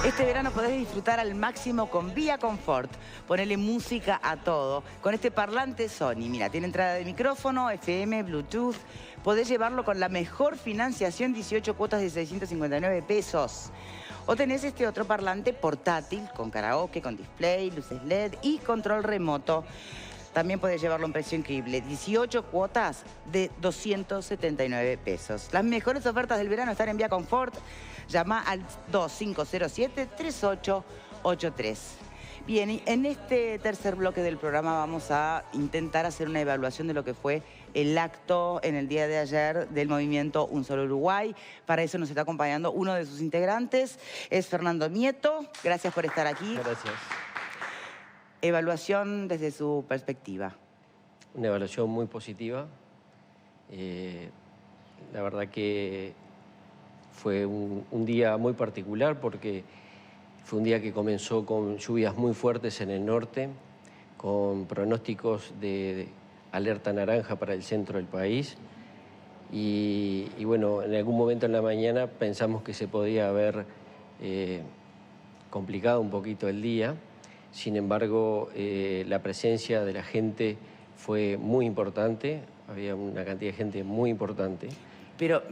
Este verano podés disfrutar al máximo con Vía Confort. Ponele música a todo. Con este parlante Sony, mira, tiene entrada de micrófono, FM, Bluetooth. Podés llevarlo con la mejor financiación, 18 cuotas de 659 pesos. O tenés este otro parlante portátil, con karaoke, con display, luces LED y control remoto. También podés llevarlo a un precio increíble, 18 cuotas de 279 pesos. Las mejores ofertas del verano están en Vía Confort. Llama al 2507-3883. Bien, y en este tercer bloque del programa vamos a intentar hacer una evaluación de lo que fue el acto en el día de ayer del movimiento Un Solo Uruguay. Para eso nos está acompañando uno de sus integrantes, es Fernando Nieto. Gracias por estar aquí. Gracias. Evaluación desde su perspectiva. Una evaluación muy positiva. La verdad que fue un día muy particular porque fue un día que comenzó con lluvias muy fuertes en el norte, con pronósticos de alerta naranja para el centro del país. Y bueno, en algún momento en la mañana pensamos que se podía haber complicado un poquito el día. Sin embargo, la presencia de la gente fue muy importante, había una cantidad de gente muy importante. Pero,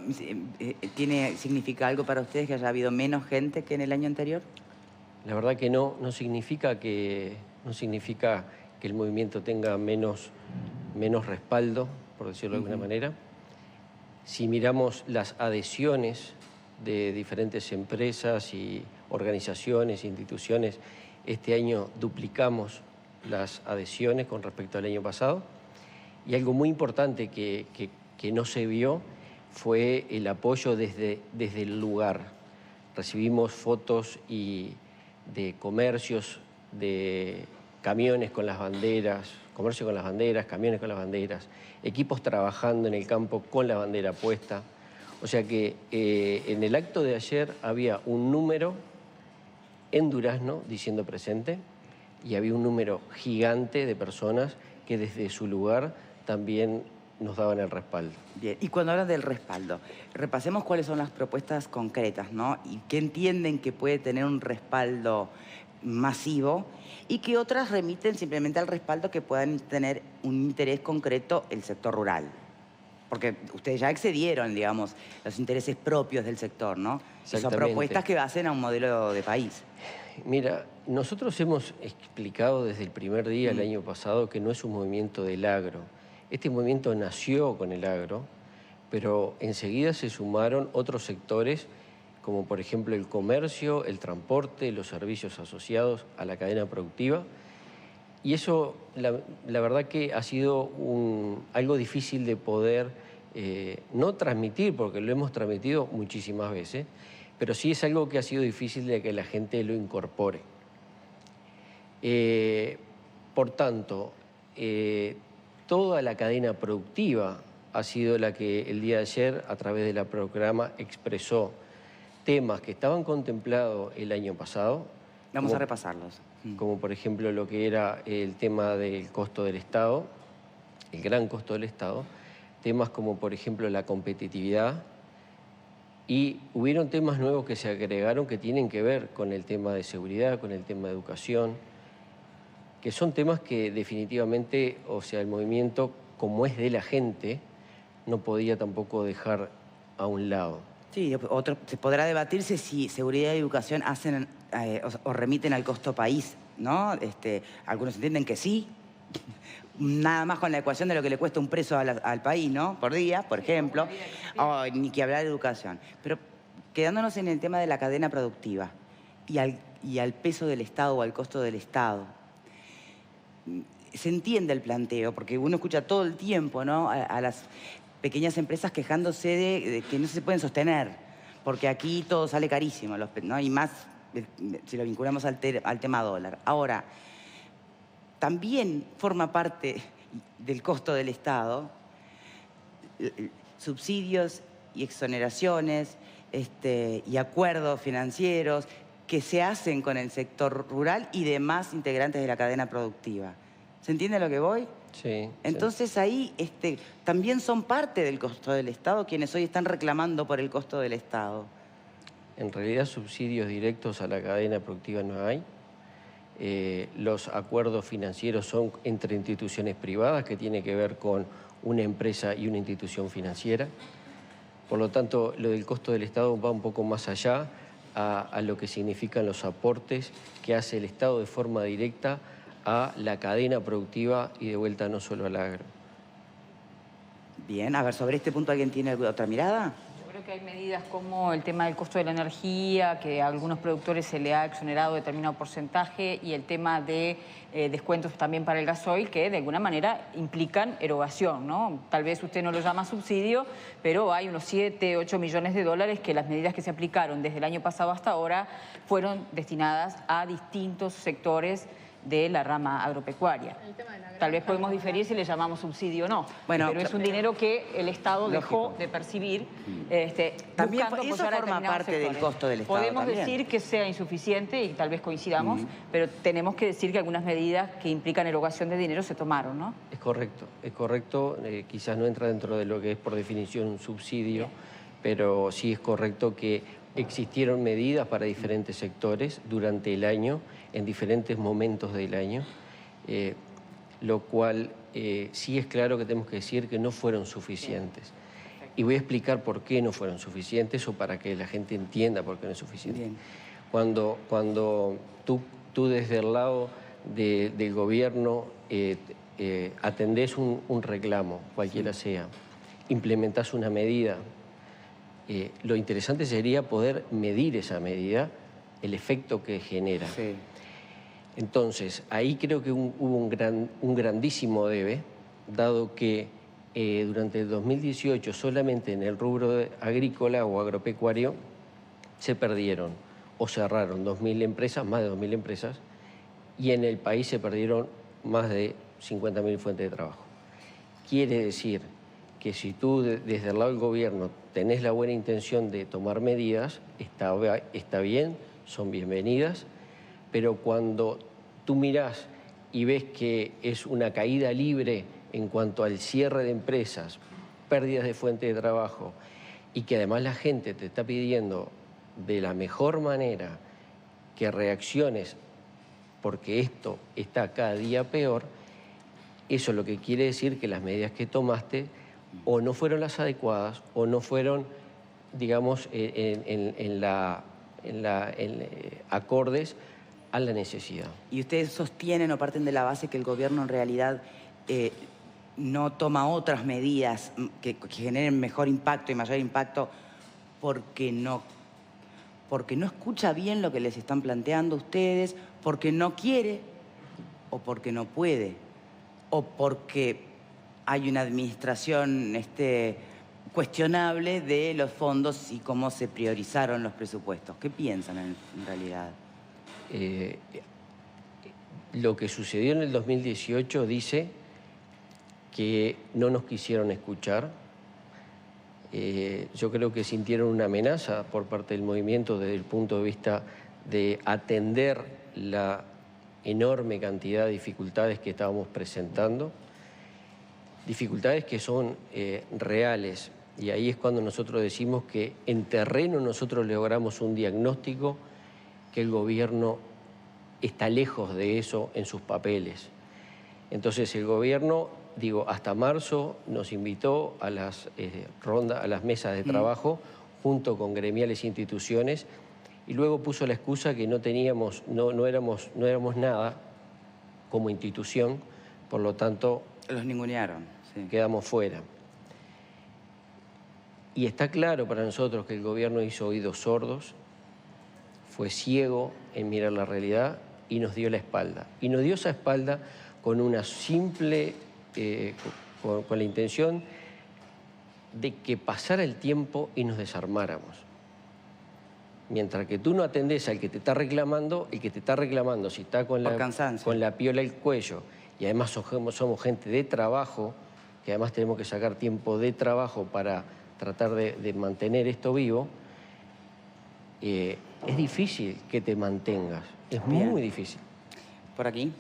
¿significa algo para ustedes que haya habido menos gente que en el año anterior? La verdad que no significa que el movimiento tenga menos respaldo, por decirlo de alguna manera. Si miramos las adhesiones de diferentes empresas y organizaciones, instituciones, este año duplicamos las adhesiones con respecto al año pasado. Y algo muy importante que no se vio fue el apoyo desde el lugar. Recibimos fotos de comercios, de camiones con las banderas, comercio con las banderas, camiones con las banderas, equipos trabajando en el campo con la bandera puesta. O sea que en el acto de ayer había un número en Durazno diciendo presente y había un número gigante de personas que desde su lugar también nos daban el respaldo. Bien, y cuando hablan del respaldo, repasemos cuáles son las propuestas concretas, ¿no? Y qué entienden que puede tener un respaldo masivo y qué otras remiten simplemente al respaldo que puedan tener un interés concreto el sector rural. Porque ustedes ya excedieron, digamos, los intereses propios del sector, ¿no? Y son propuestas que hacen a un modelo de país. Mira, nosotros hemos explicado desde el primer día el año pasado que no es un movimiento del agro. Este movimiento nació con el agro, pero enseguida se sumaron otros sectores, como por ejemplo el comercio, el transporte, los servicios asociados a la cadena productiva. Y eso, la verdad que ha sido algo difícil de poder no transmitir, porque lo hemos transmitido muchísimas veces, pero sí es algo que ha sido difícil de que la gente lo incorpore. Por tanto, toda la cadena productiva ha sido la que el día de ayer, a través del programa, expresó temas que estaban contemplados el año pasado. Vamos a repasarlos. Como por ejemplo lo que era el tema del costo del Estado, el gran costo del Estado, temas como por ejemplo la competitividad, y hubieron temas nuevos que se agregaron que tienen que ver con el tema de seguridad, con el tema de educación, que son temas que definitivamente, o sea, el movimiento, como es de la gente, no podía tampoco dejar a un lado. Sí, se podrá debatirse si seguridad y educación hacen o remiten al costo país, ¿no? Algunos entienden que sí, nada más con la ecuación de lo que le cuesta un preso al país, ¿no? Por día, por ejemplo, ni que hablar de educación. Pero quedándonos en el tema de la cadena productiva y al peso del Estado o al costo del Estado, se entiende el planteo, porque uno escucha todo el tiempo, ¿no? A las pequeñas empresas quejándose de que no se pueden sostener, porque aquí todo sale carísimo, ¿no? Y más si lo vinculamos al tema dólar. Ahora, también forma parte del costo del Estado subsidios y exoneraciones y acuerdos financieros que se hacen con el sector rural y demás integrantes de la cadena productiva. ¿Se entiende a lo que voy? Sí. Entonces ahí también son parte del costo del Estado quienes hoy están reclamando por el costo del Estado. En realidad subsidios directos a la cadena productiva no hay. Los acuerdos financieros son entre instituciones privadas, que tiene que ver con una empresa y una institución financiera. Por lo tanto, lo del costo del Estado va un poco más allá a lo que significan los aportes que hace el Estado de forma directa a la cadena productiva y de vuelta no solo al agro. Bien, a ver, sobre este punto, ¿alguien tiene otra mirada? Yo creo que hay medidas como el tema del costo de la energía, que a algunos productores se le ha exonerado determinado porcentaje, y el tema de descuentos también para el gasoil, que de alguna manera implican erogación, ¿no? Tal vez usted no lo llama subsidio, pero hay unos 7, 8 millones de dólares que las medidas que se aplicaron desde el año pasado hasta ahora fueron destinadas a distintos sectores de la rama agropecuaria. Tal vez podemos diferir si le llamamos subsidio o no, bueno, pero es un dinero que el Estado dejó de percibir también buscando eso forma parte del costo del Estado. Podemos también decir que sea insuficiente y tal vez coincidamos, pero tenemos que decir que algunas medidas que implican erogación de dinero se tomaron, ¿no? Es correcto. Quizás no entra dentro de lo que es por definición un subsidio, pero sí es correcto que existieron medidas para diferentes sectores durante el año, en diferentes momentos del año, lo cual sí es claro que tenemos que decir que no fueron suficientes. Y voy a explicar por qué no fueron suficientes o para que la gente entienda por qué no es suficiente. Bien. Cuando tú desde el lado del gobierno atendés un reclamo, cualquiera sea, implementás una medida, lo interesante sería poder medir esa medida, el efecto que genera. Sí. Entonces, ahí creo que hubo un grandísimo debe, dado que durante el 2018 solamente en el rubro agrícola o agropecuario se perdieron o cerraron 2.000 empresas, más de 2.000 empresas, y en el país se perdieron más de 50.000 fuentes de trabajo. Quiere decir que si tú desde el lado del gobierno tenés la buena intención de tomar medidas, está bien, son bienvenidas, pero cuando tú mirás y ves que es una caída libre en cuanto al cierre de empresas, pérdidas de fuente de trabajo, y que además la gente te está pidiendo de la mejor manera que reacciones porque esto está cada día peor, eso lo que quiere decir que las medidas que tomaste o no fueron las adecuadas o no fueron, digamos, acordes a la necesidad. ¿Y ustedes sostienen o parten de la base que el gobierno en realidad no toma otras medidas que generen mejor impacto y mayor impacto porque no escucha bien lo que les están planteando ustedes, porque no quiere o porque no puede, o porque hay una administración cuestionable de los fondos y cómo se priorizaron los presupuestos? ¿Qué piensan en realidad? Lo que sucedió en el 2018 dice que no nos quisieron escuchar. Yo creo que sintieron una amenaza por parte del movimiento desde el punto de vista de atender la enorme cantidad de dificultades que estábamos presentando, dificultades que son reales, y ahí es cuando nosotros decimos que en terreno nosotros logramos un diagnóstico que el gobierno está lejos de eso en sus papeles. Entonces el gobierno, hasta marzo nos invitó a las a las mesas de trabajo junto con gremiales instituciones, y luego puso la excusa que no teníamos, no éramos nada como institución, por lo tanto los ningunearon, sí. Quedamos fuera. Y está claro para nosotros que el gobierno hizo oídos sordos, fue ciego en mirar la realidad y nos dio la espalda. Y nos dio esa espalda con una simple, con la intención de que pasara el tiempo y nos desarmáramos. Mientras que tú no atendés al que te está reclamando, el que te está reclamando, si está con la piola al cuello, y además somos gente de trabajo, que además tenemos que sacar tiempo de trabajo para tratar de mantener esto vivo, es difícil que te mantengas, es muy difícil. ¿Por aquí?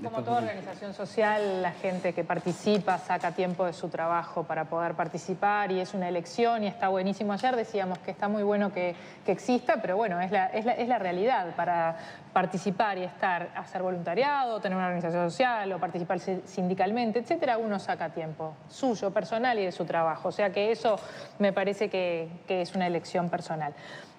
Como toda organización social, la gente que participa saca tiempo de su trabajo para poder participar y es una elección y está buenísimo. Ayer decíamos que está muy bueno que exista, pero bueno, es la realidad. Para participar y estar, hacer voluntariado, tener una organización social o participar sindicalmente, etcétera, uno saca tiempo suyo, personal y de su trabajo. O sea que eso me parece que es una elección personal.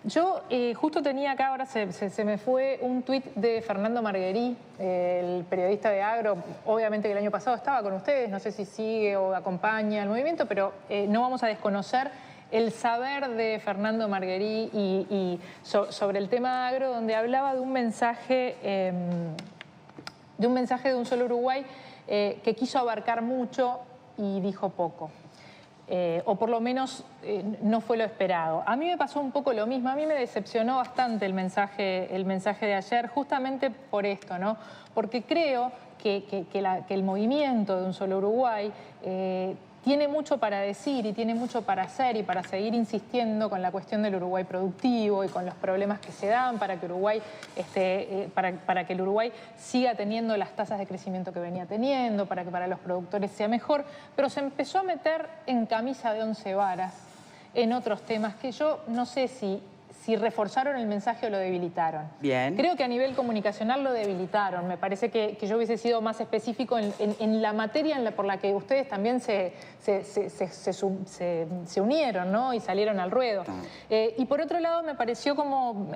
Yo justo tenía acá, ahora se me fue un tuit de Fernando Marguerí, el periodista de Agro, obviamente que el año pasado estaba con ustedes, no sé si sigue o acompaña el movimiento, pero no vamos a desconocer el saber de Fernando Marguerí sobre el tema agro, donde hablaba de un mensaje de Un Solo Uruguay que quiso abarcar mucho y dijo poco. O por lo menos no fue lo esperado. A mí me pasó un poco lo mismo, a mí me decepcionó bastante el mensaje de ayer, justamente por esto, ¿no? Porque creo que el movimiento de Un Solo Uruguay tiene mucho para decir y tiene mucho para hacer y para seguir insistiendo con la cuestión del Uruguay productivo y con los problemas que se dan para que Uruguay para que el Uruguay siga teniendo las tasas de crecimiento que venía teniendo, para que para los productores sea mejor, pero se empezó a meter en camisa de 11 varas en otros temas que yo no sé si reforzaron el mensaje o lo debilitaron. Bien. Creo que a nivel comunicacional lo debilitaron. Me parece que yo hubiese sido más específico en la materia por la que ustedes también se unieron, ¿no? Y salieron al ruedo. Y por otro lado me pareció como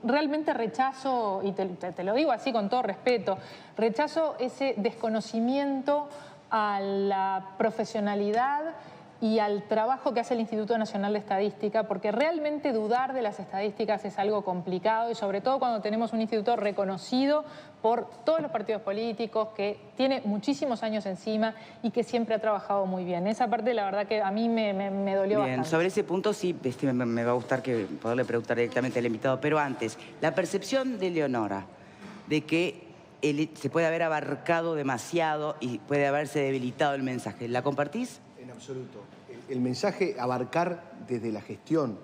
realmente rechazo, y te lo digo así con todo respeto, rechazo ese desconocimiento a la profesionalidad y al trabajo que hace el Instituto Nacional de Estadística, porque realmente dudar de las estadísticas es algo complicado y sobre todo cuando tenemos un instituto reconocido por todos los partidos políticos, que tiene muchísimos años encima y que siempre ha trabajado muy bien. Esa parte la verdad que a mí me dolió Bien, bastante. sobre ese punto sí me va a gustar poderle preguntar directamente al invitado, pero antes, la percepción de Leonora de que se puede haber abarcado demasiado y puede haberse debilitado el mensaje, ¿la compartís? En absoluto. El mensaje abarcar desde la gestión.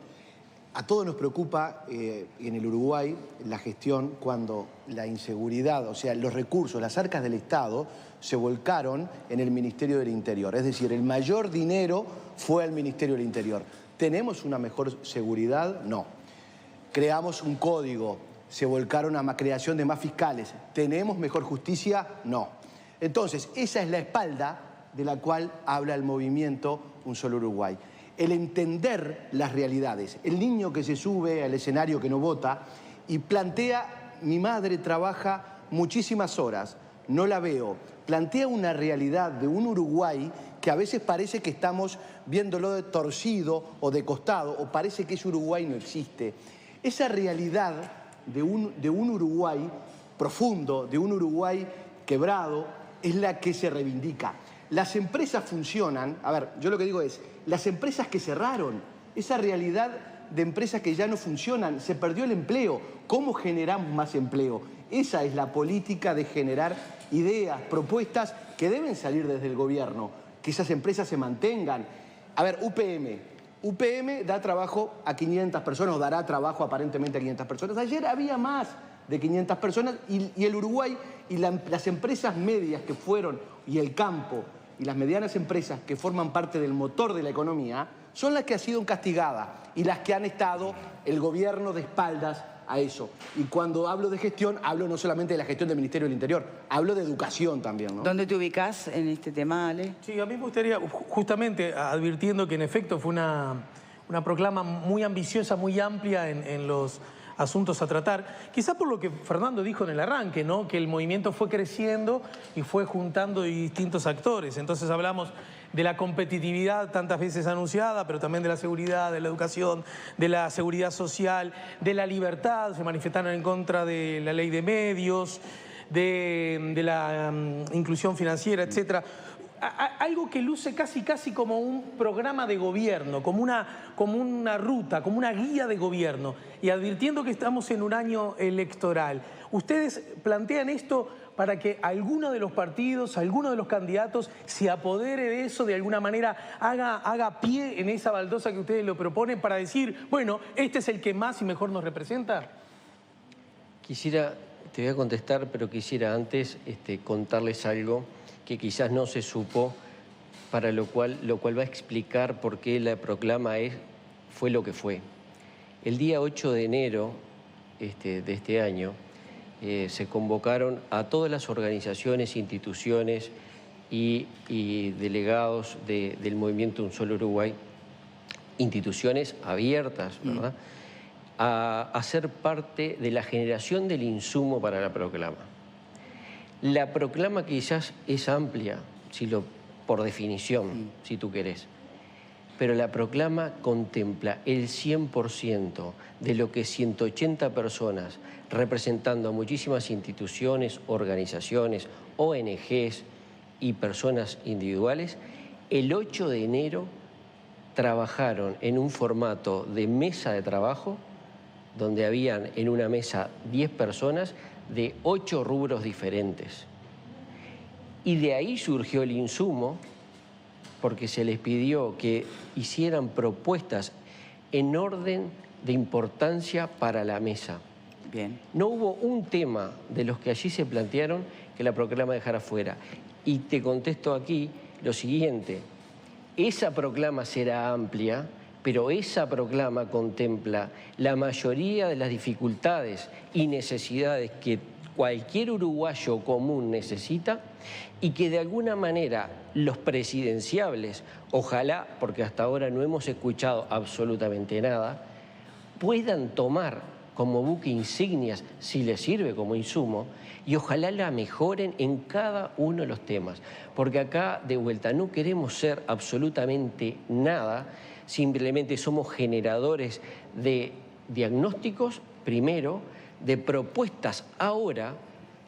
A todos nos preocupa en el Uruguay la gestión cuando la inseguridad, o sea, los recursos, las arcas del Estado se volcaron en el Ministerio del Interior. Es decir, el mayor dinero fue al Ministerio del Interior. ¿Tenemos una mejor seguridad? No. Creamos un código, se volcaron a la creación de más fiscales. ¿Tenemos mejor justicia? No. Entonces, esa es la espalda de la cual habla el movimiento Un Solo Uruguay. El entender las realidades. El niño que se sube al escenario que no vota y plantea, mi madre trabaja muchísimas horas, no la veo. Plantea una realidad de un Uruguay que a veces parece que estamos viéndolo de torcido o de costado, o parece que ese Uruguay no existe. Esa realidad de un Uruguay profundo, de un Uruguay quebrado, es la que se reivindica. Las empresas funcionan, a ver, yo lo que digo es, las empresas que cerraron, esa realidad de empresas que ya no funcionan, se perdió el empleo. ¿Cómo generamos más empleo? Esa es la política de generar ideas, propuestas que deben salir desde el gobierno, que esas empresas se mantengan. A ver, UPM da trabajo a 500 personas, o dará trabajo aparentemente a 500 personas. Ayer había más de 500 personas y el Uruguay y las empresas medias que fueron, y el campo, y las medianas empresas que forman parte del motor de la economía, son las que han sido castigadas y las que han estado el gobierno de espaldas a eso. Y cuando hablo de gestión, hablo no solamente de la gestión del Ministerio del Interior, hablo de educación también, ¿no? ¿Dónde te ubicás en este tema, Ale? Sí, a mí me gustaría, justamente advirtiendo que en efecto fue una proclama muy ambiciosa, muy amplia en los asuntos a tratar, quizá por lo que Fernando dijo en el arranque, ¿no? Que el movimiento fue creciendo y fue juntando distintos actores. Entonces hablamos de la competitividad tantas veces anunciada, pero también de la seguridad, de la educación, de la seguridad social, de la libertad. Se manifestaron en contra de la ley de medios, de la inclusión financiera, etcétera. Algo que luce casi como un programa de gobierno, como una ruta, como una guía de gobierno. Y advirtiendo que estamos en un año electoral, ¿ustedes plantean esto para que alguno de los partidos, alguno de los candidatos se apodere de eso, de alguna manera haga pie en esa baldosa que ustedes lo proponen para decir, bueno, este es el que más y mejor nos representa? Quisiera Te voy a contestar, pero quisiera antes contarles algo que quizás no se supo, para lo cual va a explicar por qué la proclama fue lo que fue. El día 8 de enero de este año se convocaron a todas las organizaciones, instituciones y delegados del movimiento Un Solo Uruguay, instituciones abiertas, ¿verdad?, a ser parte de la generación del insumo para la proclama. La proclama quizás es amplia, por definición, si tú querés, pero la proclama contempla el 100% de lo que 180 personas, representando a muchísimas instituciones, organizaciones, ONGs y personas individuales, el 8 de enero trabajaron en un formato de mesa de trabajo, donde habían en una mesa 10 personas de 8 rubros diferentes. Y de ahí surgió el insumo, porque se les pidió que hicieran propuestas en orden de importancia para la mesa. Bien. No hubo un tema de los que allí se plantearon que la proclama dejara fuera. Y te contesto aquí lo siguiente: esa proclama será amplia, pero esa proclama contempla la mayoría de las dificultades y necesidades que cualquier uruguayo común necesita, y que de alguna manera los presidenciables, ojalá, porque hasta ahora no hemos escuchado absolutamente nada, puedan tomar como buque insignias, si les sirve como insumo, y ojalá la mejoren en cada uno de los temas. Porque acá, de vuelta, no queremos ser absolutamente nada, simplemente somos generadores de diagnósticos, primero, de propuestas ahora,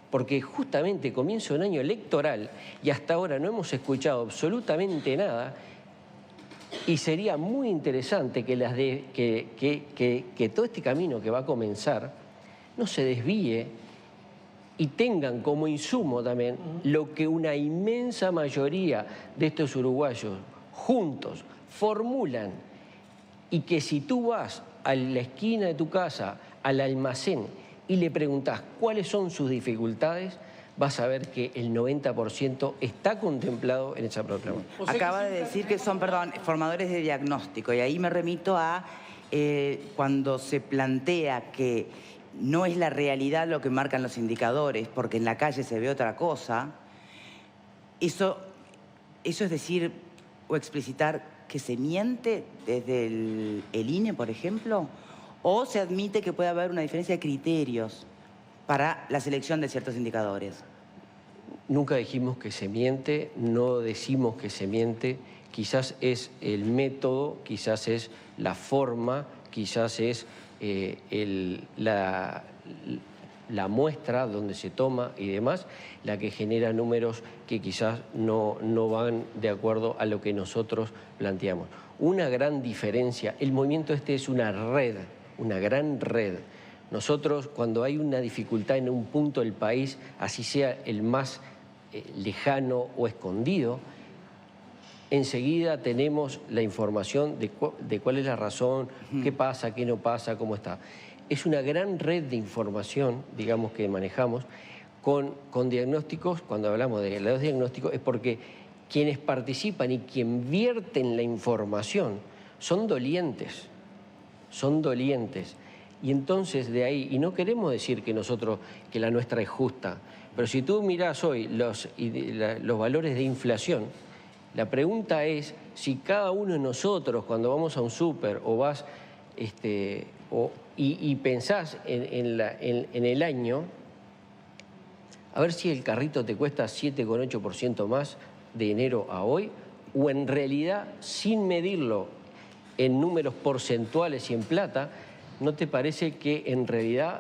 porque justamente comienza un año electoral y hasta ahora no hemos escuchado absolutamente nada, y sería muy interesante que todo este camino que va a comenzar no se desvíe y tengan como insumo también lo que una inmensa mayoría de estos uruguayos juntos formulan, y que si tú vas a la esquina de tu casa, al almacén, y le preguntás cuáles son sus dificultades, vas a ver que el 90% está contemplado en esa proclama. Acaba de decir que son, formadores de diagnóstico, y ahí me remito a cuando se plantea que no es la realidad lo que marcan los indicadores, porque en la calle se ve otra cosa. Eso es decir o explicitar que se miente desde el INE, por ejemplo, o se admite que puede haber una diferencia de criterios para la selección de ciertos indicadores. Nunca dijimos que se miente, no decimos que se miente. Quizás es el método, quizás es la forma, quizás es la muestra donde se toma y demás, la que genera números que quizás no van de acuerdo a lo que nosotros planteamos. Una gran diferencia, el movimiento es una red, una gran red. Nosotros, cuando hay una dificultad en un punto del país, así sea el más lejano o escondido, enseguida tenemos la información de cuál es la razón, qué pasa, qué no pasa, cómo está. Es una gran red de información, digamos, que manejamos con diagnósticos. Cuando hablamos de los diagnósticos es porque quienes participan y quien vierten la información son dolientes, Y entonces de ahí, y no queremos decir que la nuestra es justa, pero si tú mirás hoy los valores de inflación, la pregunta es si cada uno de nosotros, cuando vamos a un súper o vas y pensás en el año, a ver si el carrito te cuesta 7,8% más de enero a hoy, o en realidad, sin medirlo en números porcentuales y en plata, ¿no te parece que en realidad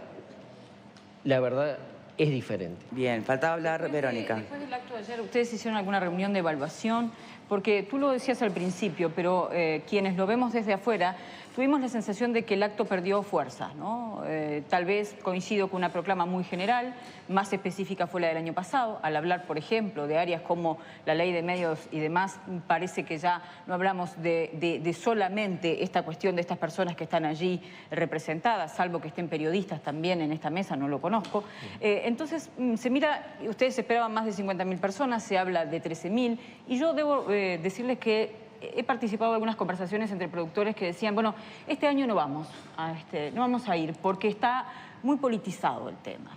la verdad es diferente? Bien, faltaba hablar, Verónica. Después del acto de ayer, ¿ustedes hicieron alguna reunión de evaluación porque tú lo decías al principio, pero quienes lo vemos desde afuera, tuvimos la sensación de que el acto perdió fuerza, ¿no? Tal vez coincido con una proclama muy general, más específica fue la del año pasado, al hablar, por ejemplo, de áreas como la ley de medios y demás, parece que ya no hablamos de solamente esta cuestión de estas personas que están allí representadas, salvo que estén periodistas también en esta mesa, no lo conozco. Entonces, se mira, ustedes esperaban más de 50.000 personas, se habla de 13.000, y yo debo decirles que he participado en algunas conversaciones entre productores que decían, bueno, este año no vamos a ir porque está muy politizado el tema.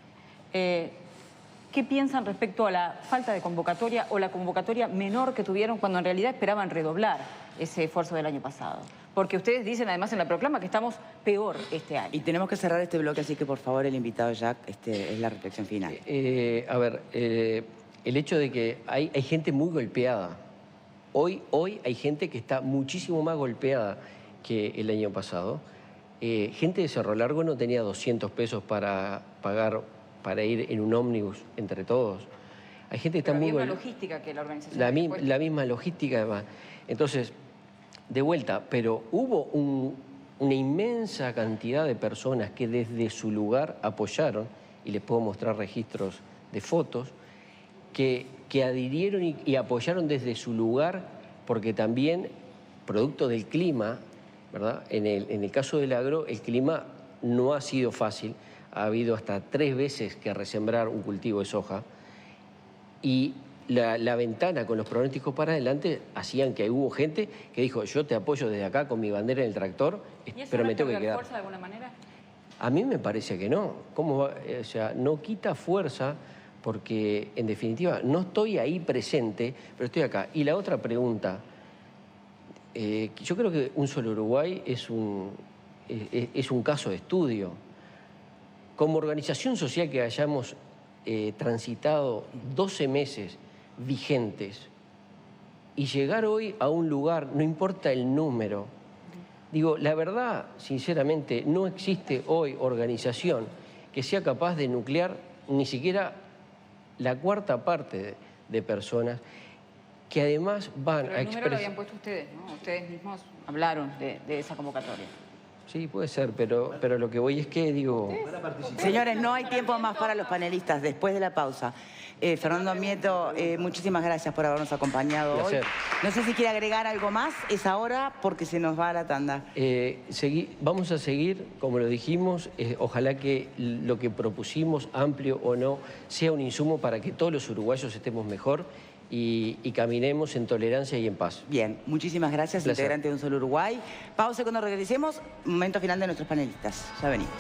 ¿Qué piensan respecto a la falta de convocatoria o la convocatoria menor que tuvieron cuando en realidad esperaban redoblar ese esfuerzo del año pasado? Porque ustedes dicen además en la proclama que estamos peor este año. Y tenemos que cerrar este bloque, así que por favor el invitado Jack, es la reflexión final. A ver, el hecho de que hay gente muy golpeada. Hoy hay gente que está muchísimo más golpeada que el año pasado. Gente de Cerro Largo no tenía 200 pesos para pagar, para ir en un ómnibus entre todos. Hay gente que está muy... la misma logística que la organización. La misma logística además. Entonces, de vuelta, pero hubo una inmensa cantidad de personas que desde su lugar apoyaron, y les puedo mostrar registros de fotos, que adhirieron y apoyaron desde su lugar, porque también, producto del clima, ¿verdad? En el caso del agro, el clima no ha sido fácil. Ha habido hasta 3 veces que resembrar un cultivo de soja. Y la ventana con los pronósticos para adelante hacían que hubo gente que dijo, yo te apoyo desde acá con mi bandera en el tractor, pero me tengo que quedar. ¿Fuerza de alguna manera? A mí me parece que no. ¿Cómo va? O sea, no quita fuerza porque, en definitiva, no estoy ahí presente, pero estoy acá. Y la otra pregunta, yo creo que Un Solo Uruguay es un caso de estudio. Como organización social que hayamos transitado 12 meses vigentes y llegar hoy a un lugar, no importa el número, digo, la verdad, sinceramente, no existe hoy organización que sea capaz de nuclear ni siquiera la 1/4 parte de personas que además van pero a el número lo expresar... habían puesto ustedes, ¿no? Ustedes mismos hablaron de esa convocatoria. Sí, puede ser, pero lo que voy es que, digo... Señores, no hay tiempo más para los panelistas después de la pausa. Fernando Mieto, muchísimas gracias por habernos acompañado hoy. No sé si quiere agregar algo más, es ahora porque se nos va a la tanda. Vamos a seguir, como lo dijimos, ojalá que lo que propusimos, amplio o no, sea un insumo para que todos los uruguayos estemos mejor y caminemos en tolerancia y en paz. Bien, muchísimas gracias, integrante de Un Solo Uruguay. Pausa cuando regresemos, momento final de nuestros panelistas. Ya venimos.